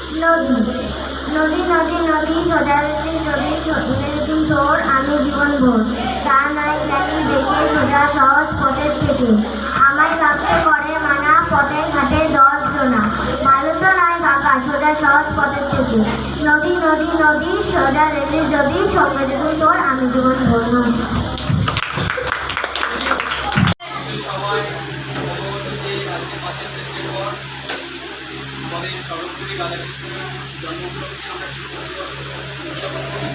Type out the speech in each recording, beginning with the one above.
নদী নদী নদী নদী সোজারেতি নদী সোজারেতি তোর আমি জীবন ভোর তা নাই জানি দেখে সোজা সহজ পথের থেকে আমায় ভাবতে করে মানা পথে ঘাটে 10 জনা ভালো তো নয় কাকা সোজা সহজ পথের থেকে নদী নদী নদী সোজা রেলি যদি সঙ্গে যদি তোর আমি জীবন ভোর নদী। আমাদের সর্বোপরি রাধাকৃষ্ণের জন্ম উপলক্ষে আমরা উদযাপন করি।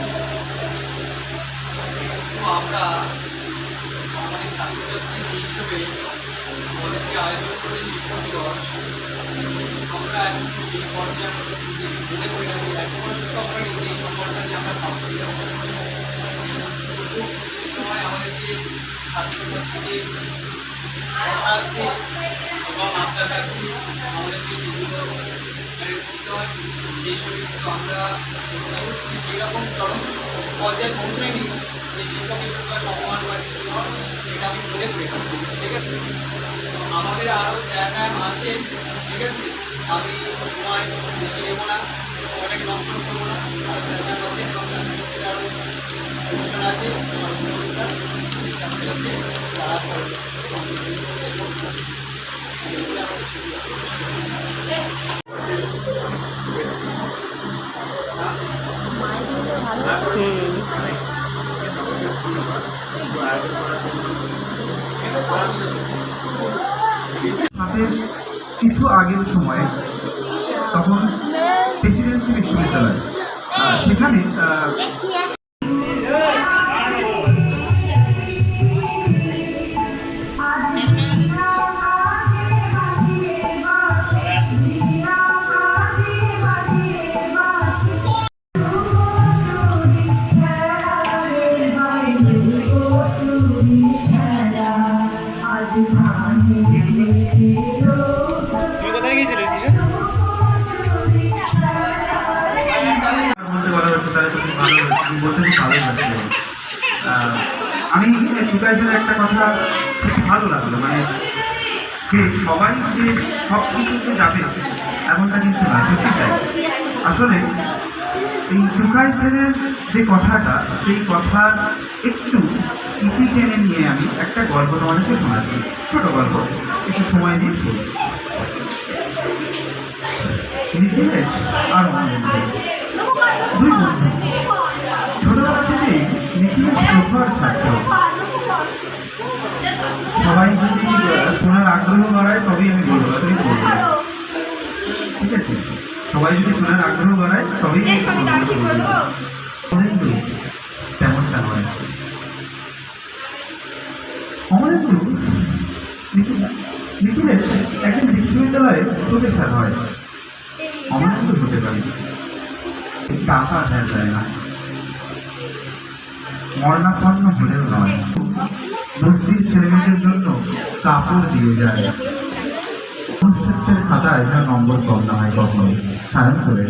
তো আমরা আমাদের ছাত্রছাত্রী হিসেবে আমাদেরকে আয়োজন করে শিক্ষক দিবস আমরা এখন এই পর্যায়ে মনে করি না যে এত বড় শিক্ষক হয়নি এই সম্পর্কটা যে আমরা ভাবতে সময় আমাদেরকে ছাত্রছাত্রীদের পড়াতে এবং আপনার কাছে আমাদেরকে সেগুলো করতে হয় সেই হিসেবে কিন্তু আমরা সেরকম চরম পর্যায়ে পৌঁছাইনি যে শিক্ষকের সঙ্গে সম্মান বা কিছু নয় সেটা আমি মনে করি না। ঠিক আছে, আমাদের আরও স্যার ম্যাম আছে। ঠিক আছে, আমি সময় বেশি নেব না, সময়টাকে নষ্ট করবো না। আরও স্যার ম্যাম আছে এবং আরও অনুষ্ঠান আছে ছাত্রছাত্রী তারা কিছু আগের সময়ে তখন প্রেসিডেন্সি বিশ্ববিদ্যালয় সেখানে আমি সুকাইজের একটা কথা খুব ভালো লাগলো, মানে যে সবাই যে সব কিছুতে যাবে এমনটা কিন্তু না, সত্যি তাই। আসলে এই সুকাইজের যে কথাটা সেই কথার একটু ইতি টেনে নিয়ে আমি একটা গল্প তোমাদেরকে শোনাচ্ছি, ছোট গল্প, একটু সময় দিয়ে শুনি। নিখিলেশ আর অমলেন্দু দুই বন্ধু। ছোটবেলা থেকেই নিখিলেশ প্রখর ছাত্র। সবাই যদি শোনার আগ্রহ বাড়ায় তবেই আমি বলবো, তুমি তো বলবো, ঠিক আছে? সবাই যদি শোনার আগ্রহ বাড়ায় তবেই অমলেন্দু তেমনটা নয়। অমলেন্দু নিখিলেশ একজন বিশ্ববিদ্যালয়ে প্রফেসর হয়। অমলেন্দু হতে পারে টাকা দেওয়া যায় না, মরণাপন্ন হলেও নয়, বস্তির ছেলেমেয়েদের জন্য কাপড় দিয়ে যায়। খাতায় নম্বর কম না হয় কখনো সায়ন করে।